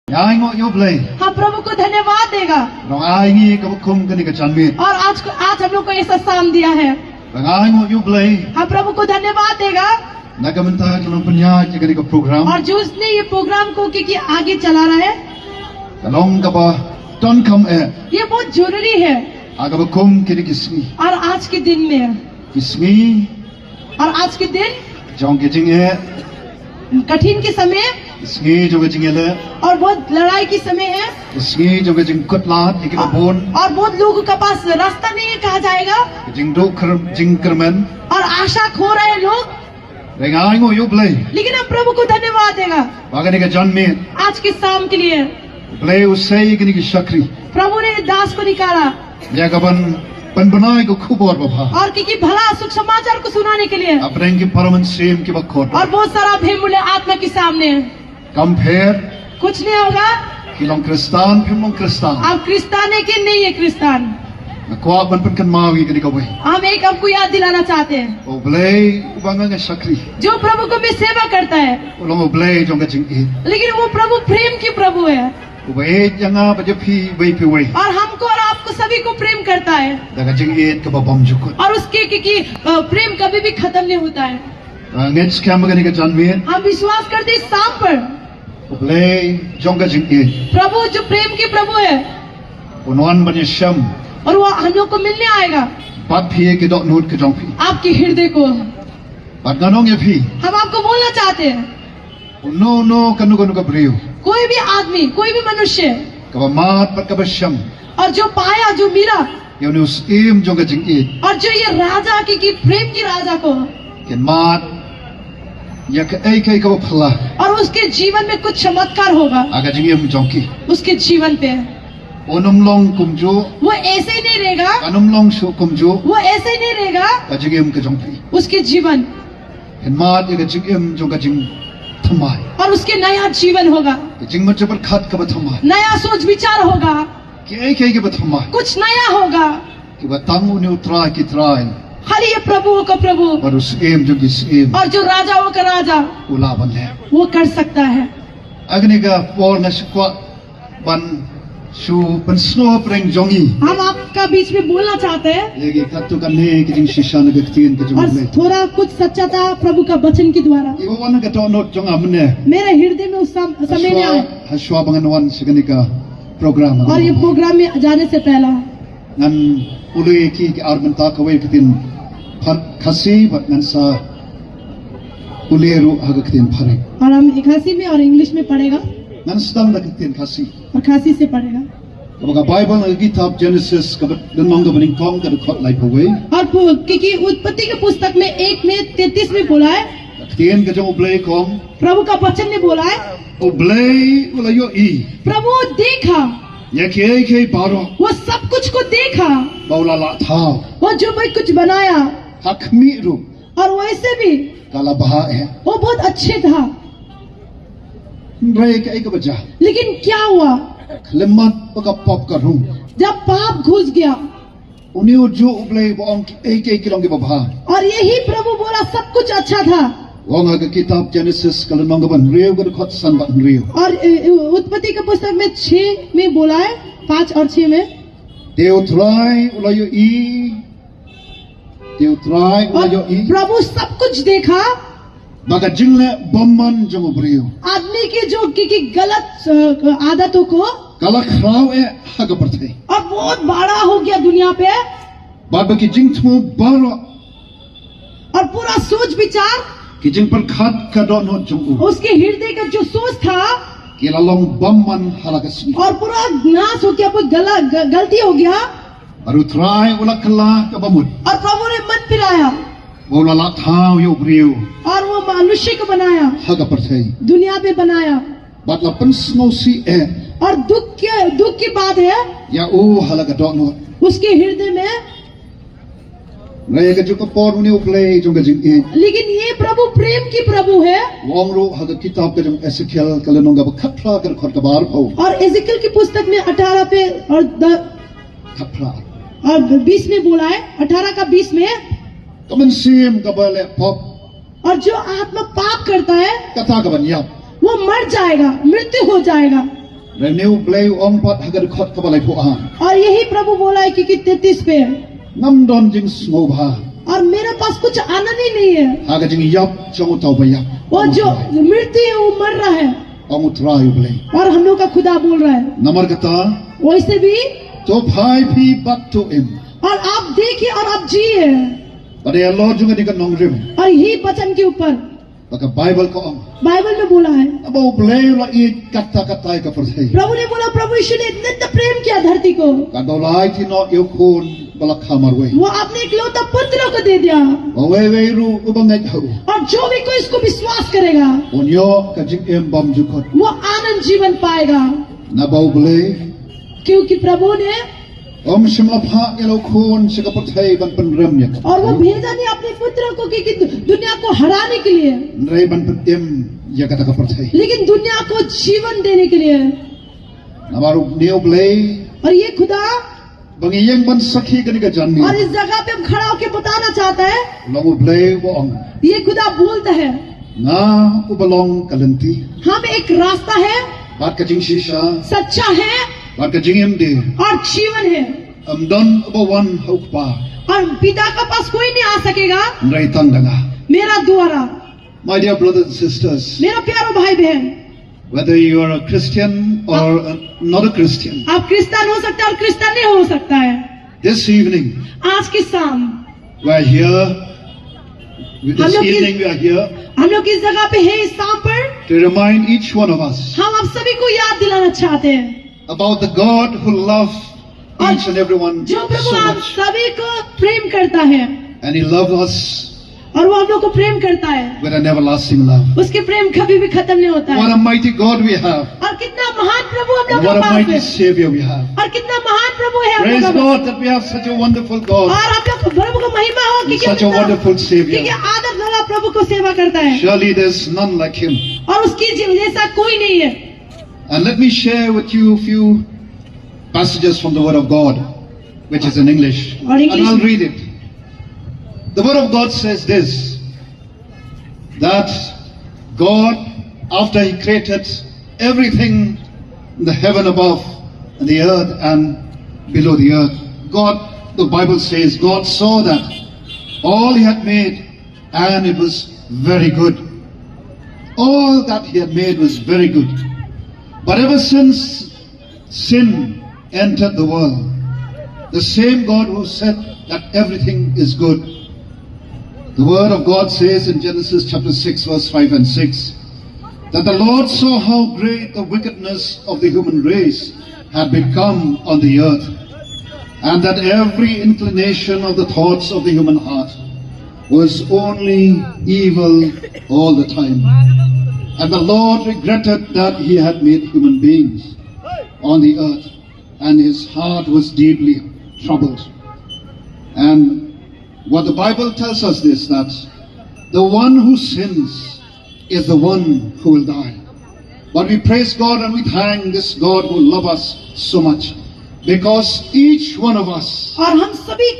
Ai ngo yo play. हम प्रभु को धन्यवाद देगा। Rong ai ngi ka kum ka ni ka chan mi. और आज हम लोग को ऐसा शाम दिया है, Rong ai ngo yo play. हम प्रभु को धन्यवाद देगा। Na ka menta ka long panya ka ni ka program. और जो उसने ये प्रोग्राम को क्योंकि आगे चला रहा है, Ka long ka ba ton kam ये बहुत जरूरी है। aga ba kum ka ni kisni. और आज के दिन में, Kisni और आज के दिन jong ke jing कठिन के समय Kisni jong ke jing le. और बहुत लड़ाई के समय है, Kisni jong ke jing kot lat ki ka bon. और बहुत लोगों के पास रास्ता नहीं है, कहा जाएगा, Jing do kar jing kermen. और आशा खो रहे हैं लोग। Rong ai ngo yo play. लेकिन हम प्रभु को धन्यवाद देगा Ba ka ni ka chan mi. आज के शाम के लिए। Play usai ka ni ki shakri. प्रभु ने दास को निकाला Ya ka ban banai ko khubor ba bha. और क्योंकि भला सुख समाचार को सुनाने के लिए, Apreng ki paraman sem ki ba khot. और बहुत सारा भेमूल्य आत्मा के सामने Compare कुछ नहीं होगा। kilong kristan phimong kristan. आप क्रिस्तान है कि नहीं है क्रिस्तान, Nakwa ban kan mawi ka ni ka boy. हम एक आपको याद दिलाना चाहते हैं, Oblay ubanga nga shakri. जो प्रभु को भी सेवा करता है, Ulong oblay jong ka jing e. लेकिन वो प्रभु प्रेम की प्रभु है, Ubay janga ba phi bay phi way. और हमको और आपको सभी को प्रेम करता है, Da ka jing e ka ba bom jukut. और उसके क्योंकि प्रेम कभी भी खत्म नहीं होता है। Ngets kam ka ni ka jan mi. हम विश्वास करते हैं इस शाम पर Oblay jong ka jing e. प्रभु जो प्रेम के प्रभु है, Unwan ban sham. और वो हम लोग को मिलने आएगा Bat phi ke dot nut ka jong phi. आपके हृदय को। Bat ganong ye phi. हम आपको बोलना चाहते हैं, No kanu ka briu. कोई भी आदमी, कोई भी मनुष्य, Ka ba mat pat ka ba sham. और जो पाया, जो मिला, Yo ni usim jong ka jing e. और जो ये राजा की प्रेम की राजा को, Ken mat ya ka ai kai ka ba phla. और उसके जीवन में कुछ चमत्कार होगा, Aga jing em jong ki. उसके जीवन पे। Onum long kum jo. वो ऐसे ही नहीं रहेगा, Anum long shu kum jo. वो ऐसे ही नहीं रहेगा, Ka jing em ka jong phi. उसके जीवन Ken mat ya ka jing em jong ka jing thamai. और उसके नया जीवन होगा, Ka jing ma chabar khat ka ba thamai. नया सोच विचार होगा, Ki ai kai ka ba thamai. कुछ नया होगा। Ki ba tang uni utrai ki trai. खाली ये प्रभुओं का प्रभु Baru sem jong ki sem. और जो राजाओं का राजा, Ula ban le. वो कर सकता है। Agni ka por na shkwa ban shu ban snow preng jongi. हम आपका बीच में बोलना चाहते हैं, Legi katu ka ne ki jing shisha na gaktin ka jong और le. थोड़ा कुछ सच्चाता प्रभु का वचन के द्वारा Iwa wan ka to not jong amne. मेरे हृदय में उस समय में आए। Haswa bangan wan sigani ka program. और ये प्रोग्राम में जाने से पहला Ngan ului ki arman ta kawai kitin phar khasi bat ngan sa uleru hagakitin phare. और हम खासी में और इंग्लिश में पढ़ेगा Ngan sedang da kitin khasi. और खासी से पढ़ेगा। Kabaga Bible na kitab Genesis kabat denong ka baning kong ka khot lai pawai. और क्योंकि उत्पत्ति के पुस्तक में 1:33 में बोला है, Kitin ka jong ublay kong प्रभु का वचन ने बोला है, ublay wala yo i. प्रभु देखा, Ya ke ke baro वो सब कुछ को देखा, baula la thao. वो जो भी कुछ बनाया, Hakmi ru और वैसे भी kala baha hai. वो बहुत अच्छे था। Rai ka ka baja. लेकिन क्या हुआ Lemat paka pop ka rum. जब पाप घुस गया, Uni uju ublay boong ke kilong ki babha. और यही प्रभु बोला सब कुछ अच्छा था। Wong aga kitab Genesis kalau nong ban riu ga khot san ban riu. और उत्पत्ति के पुस्तक में 6 में बोला है, 5 और 6 में, Deu try ulayo i. Deu try और ulayo i. प्रभु सब कुछ देखा। Baga jingle bomman jong briu. आदमी के जो की गलत आदतों को, Kala khrau e haga parthai. और बहुत बड़ा हो गया दुनिया पे, Baba ki jing thmu baro और पूरा सोच विचार, ki jing par khat ka do no jong u. उसके हृदय का जो सोच था, Ki lalong bomman halagasmi. और पूरा नाश हो गया, गलती हो गया। Baru try ula kala ka bamut. और प्रभु ने मन फिराया Bola la thau yo briu. और वो मनुष्य को बनाया, Haga parthai. दुनिया पे बनाया। Bat la pen snow si e. और दुख की बात है, Ya u halaga do no. उसके हृदय में, Rai ka juka por uni ublay jong ka jing e. लेकिन ये प्रभु प्रेम की प्रभु है। Wong ro haga kitab ka jong Ezekiel kalau nong ga khapla ka khot ka bar pau. और एजेकिएल की पुस्तक में 18 पे Khapla. और 20 में बोला है, 18 का 20 में, Kaman sim ka bale pop. और जो आत्मा पाप करता है Kata ka ban yap. वो मर जाएगा, मृत्यु हो जाएगा। Renew play ong pat hagar khot kabalai po ang. और यही प्रभु बोला है कि 33 पे Nam don jing smobha. और मेरे पास कुछ आनंद ही नहीं है। Haga jing yap chong tau bayap. वो जो मृत्यु है वो मर रहा है Ong utrai play. और हम लोग का खुदा बोल रहा है Namar kata वैसे भी। to phai phi back to him. और आप देखिए और आप जिए Pada Lord juga di kanong rim. और यही वचन के ऊपर Maka Bible ko ang. Bible में बोला है। Abo play la i kata-kata ka perthai. प्रभु ने बोला प्रभु यीशु ने इतना प्रेम किया धरती को Kadolai ti no yukun balak hamar we. वो अपने इकलौता पुत्र को दे दिया Wawe ru ubangay hau. और जो भी कोई इसको विश्वास करेगा Onyo ka jing em bam jukot. वो आनंद जीवन पाएगा Na bau play. क्योंकि प्रभु ने Om simlapha ilokun sa kapatay ban panram yak. और वो भेजा नहीं अपने पुत्र को कि दुनिया को हराने के लिए Nray ban patim yakata kapatay. लेकिन दुनिया को जीवन देने के लिए। Namaru neo play. और ये खुदा Bangiyang ban sakhi ka ni ka janni. और इस जगह पे हम खड़ा होकर बताना चाहता है Longu play wo ang. ये खुदा बोलता है Na ubalong kalanti. हम एक रास्ता है Bat ka jing shisha. सच्चा है Bat ka jing emde. और जीवन है Amdon ubawan haukpa. और पिता का पास कोई नहीं आ सकेगा Nray tandanga. मेरा द्वारा। My dear brothers and sisters, मेरा प्यारो भाई बहन whether you are a Christian or not a Christian, आप क्रिश्चियन हो सकता है और क्रिश्चियन नहीं हो सकता है। this evening आज की शाम we are here. This लोग evening we are here हम लोग इस जगह पे हैं इस शाम पर to remind each one of us हम आप सभी को याद दिलाना चाहते हैं about the God who loves each and every one जो प्रभु so आप much, सभी को प्रेम करता है and He loves us और वो हम लोग को प्रेम करता है। with an everlasting love. उसके प्रेम कभी भी खत्म नहीं होता What है। a mighty God we have! और कितना महान प्रभु हम लोग What के a पास mighty है Savior we have! और कितना महान प्रभु है हम Praise लोग का। God that we have such a wonderful God, और हम लोग को प्रभु को महिमा हो and such a wonderful क्योंकि Savior. आदर वाला प्रभु को सेवा करता है Surely there's none like Him. और उसकी जैसा कोई नहीं है। And let me share with you a few passages from the Word of God, which is in English. Or English. And I'll read it. The Word of God says this, that God, after He created everything in the heaven above and the earth and below the earth, God, the Bible says, God saw that all He had made and it was very good. All that He had made was very good. But ever since sin entered the world, the same God who said that everything is good, the Word of God says in Genesis chapter 6 verse 5 and 6, that the Lord saw how great the wickedness of the human race had become on the earth, and that every inclination of the thoughts of the human heart was only evil all the time. And the Lord regretted that He had made human beings on the earth, and His heart was deeply troubled. And what the Bible tells us this, that the one who sins is the one who will die. But we praise God and we thank this God who loves us so much, because each one of us और हम सभी